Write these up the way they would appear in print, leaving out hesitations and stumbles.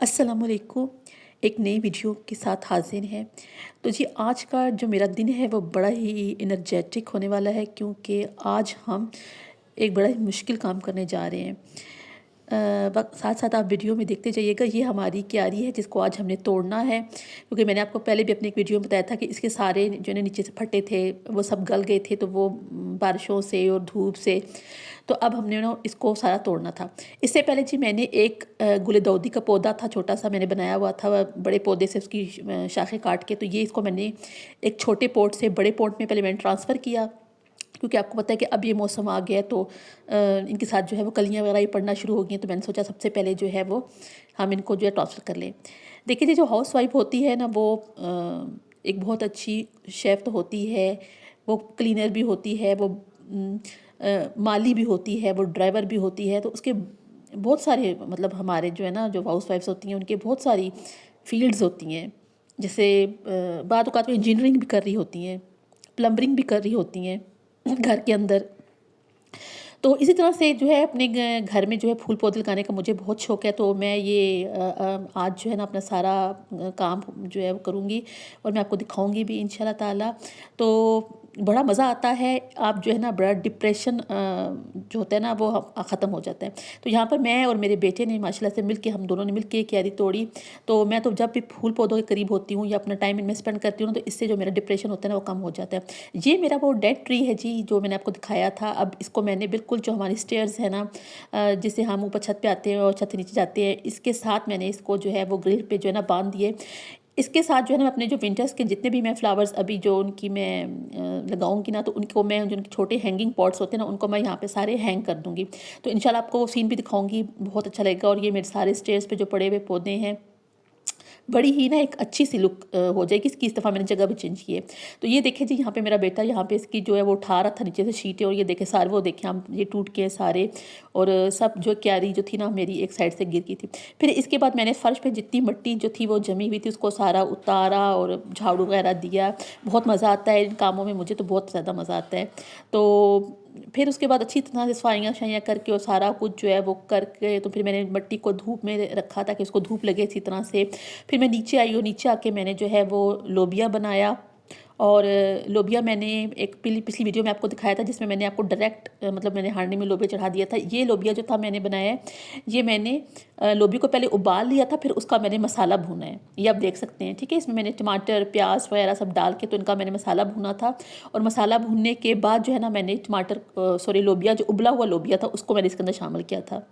अस्सलाम वालेकुम। एक नई वीडियो के साथ हाज़िर हैं। तो जी आज का जो मेरा दिन है वो बड़ा ही एनर्जेटिक होने वाला है, क्योंकि आज हम एक बड़ा ही मुश्किल काम करने जा रहे हैं। वक़्त साथ साथ आप वीडियो में देखते जाइएगा। ये हमारी क्यारी है जिसको आज हमने तोड़ना है, क्योंकि मैंने आपको पहले भी अपनी एक वीडियो में बताया था कि इसके सारे जो है नीचे से फटे थे वो सब गल गए थे, तो वो बारिशों से और धूप से, तो अब हमने ना इसको सारा तोड़ना था। इससे पहले जी मैंने एक गुलदाउदी का पौधा था, छोटा सा मैंने बनाया हुआ था, बड़े पौधे से उसकी शाखें काट के, तो ये इसको मैंने एक छोटे पॉट से बड़े पॉट में पहले मैंने ट्रांसफ़र किया, क्योंकि आपको पता है कि अब ये मौसम आ गया है, तो इनके साथ जो है वो कलियाँ वगैरह ही पड़ना शुरू हो गई हैं। तो मैंने सोचा सबसे पहले जो है वो हम इनको जो है ट्रांसफ़र कर लें। देखिए जी, जो हाउस वाइफ होती है ना वो एक बहुत अच्छी शेफ़ तो होती है, वो क्लीनर भी होती है, वो माली भी होती है, वो ड्राइवर भी होती है। तो उसके बहुत सारे मतलब हमारे जो है ना जो हाउस वाइफ्स होती हैं उनके बहुत सारी फ़ील्ड्स होती हैं। जैसे बाद औक़ात में इंजीनियरिंग भी कर रही होती हैं, प्लम्बरिंग भी कर रही होती हैं घर के अंदर। तो इसी तरह से जो है अपने घर में जो है फूल पौधे लगाने का मुझे बहुत शौक़ है। तो मैं ये आज जो है ना अपना सारा काम जो है वो करूँगी और मैं आपको दिखाऊँगी भी इंशाल्लाह ताला। तो बड़ा मज़ा आता है। आप जो है ना बड़ा डिप्रेशन जो होता है ना वो ख़त्म हो जाता है। तो यहाँ पर मैं और मेरे बेटे ने माशाल्लाह से मिलके, हम दोनों ने मिलके क्यारी तोड़ी। तो मैं तो जब भी फूल पौधों के करीब होती हूँ या अपना टाइम इनमें स्पेंड करती हूँ, तो इससे जो मेरा डिप्रेशन होता है ना वो कम हो जाता है। ये मेरा वो डेड ट्री है जी, जो मैंने आपको दिखाया था। अब इसको मैंने बिल्कुल जो हमारी स्टेयर्स है ना, जिससे हम ऊपर छत पे आते हैं और छत से नीचे जाते हैं, इसके साथ मैंने इसको जो है वो ग्रिल पे जो है ना बांध दिए। इसके साथ जो है ना अपने जो विंटर्स के जितने भी मैं फ्लावर्स अभी जो उनकी मैं लगाऊंगी ना, तो उनको मैं जो उनके छोटे हैंगिंग पॉट्स होते हैं ना उनको मैं यहाँ पे सारे हैंग कर दूंगी। तो इंशाल्लाह आपको वो सीन भी दिखाऊंगी, बहुत अच्छा लगेगा। और ये मेरे सारे स्टेयर्स पे जो पड़े हुए पौधे हैं, बड़ी ही ना एक अच्छी सी लुक हो जाएगी इसकी। इस दफ़ा मैंने जगह भी चेंज की है। तो ये देखें जी, यहाँ पे मेरा बेटा यहाँ पे इसकी जो है वो उठा रहा था नीचे से शीटें, और ये देखें सारे, वो देखें हम, ये टूट के सारे, और सब जो क्यारी जो थी ना मेरी एक साइड से गिर गई थी। फिर इसके बाद मैंने फ़र्श पे जितनी मिट्टी जो थी वो जमी हुई थी उसको सारा उतारा और झाड़ू वगैरह दिया। बहुत मज़ा आता है इन कामों में, मुझे तो बहुत ज़्यादा मज़ा आता है। तो फिर उसके बाद अच्छी तरह से सफाइयाँ शफाइयाँ करके और सारा कुछ जो है वो करके, तो फिर मैंने मिट्टी को धूप में रखा ताकि उसको धूप लगे अच्छी तरह से। फिर मैं नीचे आई, और नीचे आके मैंने जो है वो लोबिया बनाया। और लोबिया मैंने एक पिछली वीडियो में आपको दिखाया था, जिसमें मैंने आपको डायरेक्ट मतलब मैंने हांडी में लोबिया चढ़ा दिया था। ये लोबिया जो था मैंने बनाया है, ये मैंने लोबिया को पहले उबाल लिया था, फिर उसका मैंने मसाला भूना है, ये आप देख सकते हैं। ठीक है, इसमें मैंने टमाटर प्याज वगैरह सब डाल के तो इनका मैंने मसाला भूना था। और मसाला भूनने के बाद जो है ना मैंने लोबिया जो उबला हुआ लोबिया था उसको मैंने इसके अंदर शामिल किया था।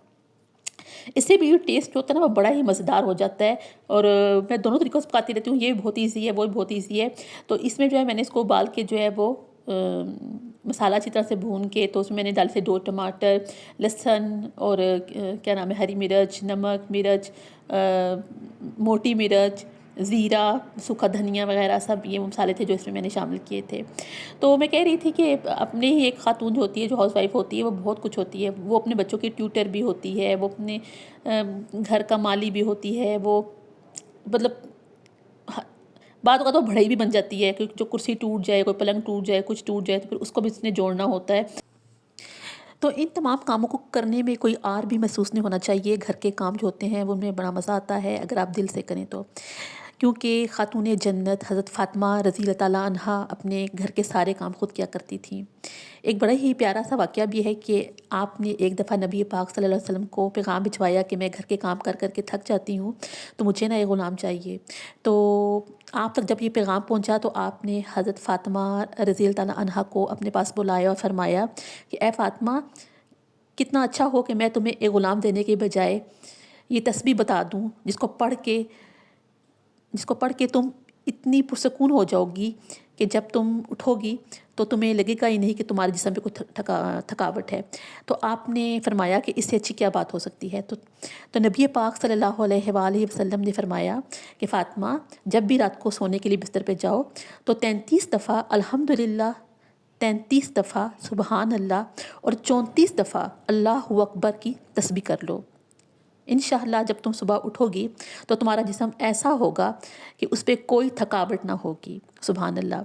इससे भी टेस्ट जो होता है ना वो बड़ा ही मज़ेदार हो जाता है। और मैं दोनों तरीक़ों से पकाती रहती हूँ, ये भी बहुत ईज़ी है, वो भी बहुत ईज़ी है। तो इसमें जो है मैंने इसको उबाल के जो है वो मसाला अच्छी तरह से भून के, तो उसमें मैंने डाले थे 2 टमाटर, लहसुन और क्या नाम है, हरी मिर्च, नमक, मिर्च, मोटी मिर्च, ज़ीरा, सूखा धनिया वगैरह सब ये मसाले थे जो इसमें मैंने शामिल किए थे। तो मैं कह रही थी कि अपने ही एक खातून जो होती है, जो हाउस वाइफ होती है, वो बहुत कुछ होती है। वो अपने बच्चों की ट्यूटर भी होती है, वो अपने घर का माली भी होती है, वो मतलब बाद का तो बढ़ई भी बन जाती है, क्योंकि जो कुर्सी टूट जाए, कोई पलंग टूट जाए, कुछ टूट जाए, तो फिर उसको भी इसने जोड़ना होता है। तो इन तमाम कामों को करने में कोई आर भी महसूस नहीं होना चाहिए। घर के काम जो होते हैं वो उनमें बड़ा मज़ा आता है अगर आप दिल से करें तो। क्योंकि खातून जन्नत हज़रत फ़ातिमा रज़ी अल्लाह ताला अन्हा अपने घर के सारे काम खुद किया करती थी। एक बड़ा ही प्यारा सा वाक़या भी है कि आपने एक दफ़ा नबी पाक सल्लल्लाहु अलैहि वसल्लम को पैगाम भिजवाया कि मैं घर के काम कर कर के थक जाती हूँ, तो मुझे ना एक ग़ुलाम चाहिए। तो आप तक जब ये पैगाम पहुँचा तो आपने हज़रत फ़ातिमा रज़ी अल्लाह ताला अन्हा को अपने पास बुलाया और फ़रमाया कि ए फ़ातिमा, कितना अच्छा हो कि मैं तुम्हें एक ग़ुलाम देने के बजाय ये तस्बीह बता दूँ, जिसको पढ़ के तुम इतनी पुरसकून हो जाओगी कि जब तुम उठोगी तो तुम्हें लगेगा ही नहीं कि तुम्हारे जिस्म पे कोई थकावट है। तो आपने फरमाया कि इससे अच्छी क्या बात हो सकती है। तो नबी पाक सल्लल्लाहु अलैहि वसल्लम ने फरमाया कि फ़ातिमा, जब भी रात को सोने के लिए बिस्तर पे जाओ तो 33 दफ़ा अल्हम्दुलिल्लाह, 33 दफ़ा सुबहान अल्लाह और 34 दफ़ा अल्लाहु अकबर की तस्बीह कर लो। इंशाअल्लाह जब तुम सुबह उठोगी तो तुम्हारा जिस्म ऐसा होगा कि उस पर कोई थकावट ना होगी। सुभान अल्लाह।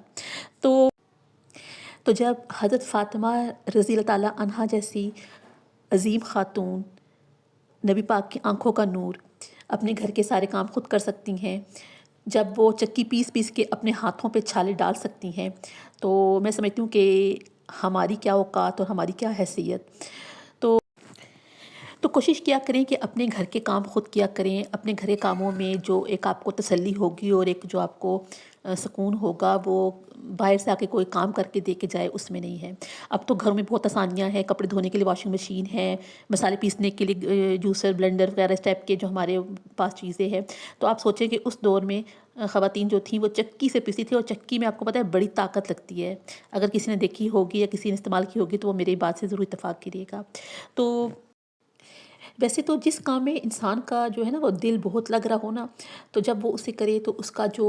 तो जब हज़रत फ़ातिमा रज़ी अल्लाह ताला अन्हा जैसी अज़ीम ख़ातून, नबी पाक की आँखों का नूर, اپنے گھر کے سارے کام خود کر سکتی ہیں، جب وہ چکی پیس پیس کے اپنے ہاتھوں پہ چھالے ڈال سکتی ہیں، تو میں سمجھتی ہوں کہ ہماری کیا اوقات اور ہماری کیا حیثیت۔ تو کوشش کیا کریں کہ اپنے گھر کے کام خود کیا کریں، اپنے گھر کے کاموں میں جو ایک آپ کو تسلی ہوگی اور ایک جو آپ کو سکون ہوگا، وہ باہر سے آ کے کوئی کام کر کے دے کے جائے، اس میں نہیں ہے۔ اب تو گھروں میں بہت آسانیاں ہیں، کپڑے دھونے کے لیے واشنگ مشین ہے، مسالے پیسنے کے لیے جوسر، بلینڈر وغیرہ اس ٹائپ کے جو ہمارے پاس چیزیں ہیں۔ تو آپ سوچیں کہ اس دور میں خواتین جو تھیں وہ چکی سے پیسی تھی، اور چکی میں آپ کو پتہ ہے بڑی طاقت لگتی ہے۔ اگر کسی نے دیکھی ہوگی یا کسی نے استعمال کی ہوگی تو وہ میری بات سے ضرور اتفاق کریے گا۔ تو ویسے تو جس کام میں انسان کا جو ہے نا وہ دل بہت لگ رہا ہو نا، تو جب وہ اسے کرے تو اس کا جو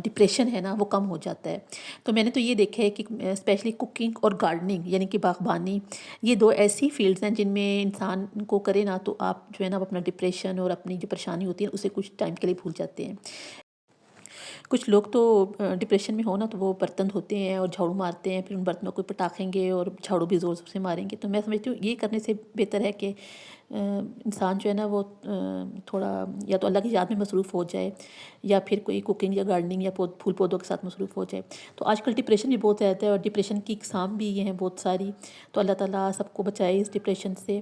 ڈپریشن ہے نا وہ کم ہو جاتا ہے۔ تو میں نے تو یہ دیکھا ہے کہ اسپیشلی کوکنگ اور گارڈننگ یعنی کہ باغبانی، یہ دو ایسی فیلڈز ہیں جن میں انسان کو کرے نا تو آپ جو ہے نا اپنا ڈپریشن اور اپنی جو پریشانی ہوتی ہے اسے کچھ ٹائم کے لیے بھول جاتے ہیں۔ کچھ لوگ تو ڈپریشن میں ہو نا تو وہ برتن دھوتے ہیں اور جھاڑو مارتے ہیں، پھر ان برتنوں کو پٹاخیں گے اور جھاڑو بھی زور زور سے ماریں گے۔ تو میں سمجھتی ہوں یہ کرنے سے بہتر ہے کہ انسان جو ہے نا وہ تھوڑا یا تو اللہ کی یاد میں مصروف ہو جائے، یا پھر کوئی کوکنگ یا گارڈننگ یا پھول پودوں کے ساتھ مصروف ہو جائے۔ تو آج کل ڈپریشن بھی بہت زیادہ ہے، اور ڈپریشن کی اقسام بھی یہ ہیں بہت ساری۔ تو اللہ تعالیٰ سب کو بچائے اس ڈپریشن سے۔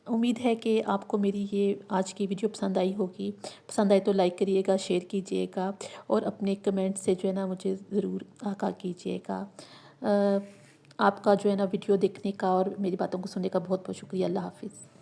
امید ہے کہ آپ کو میری یہ آج کی ویڈیو پسند آئی ہوگی۔ پسند آئے تو لائک کریے گا، شیئر کیجیے گا، اور اپنے کمنٹ سے جو ہے نا مجھے ضرور آگاہ کیجیے گا۔ آپ کا جو ہے نا ویڈیو دیکھنے کا اور میری باتوں کو سننے کا بہت بہت شکریہ۔ اللہ حافظ۔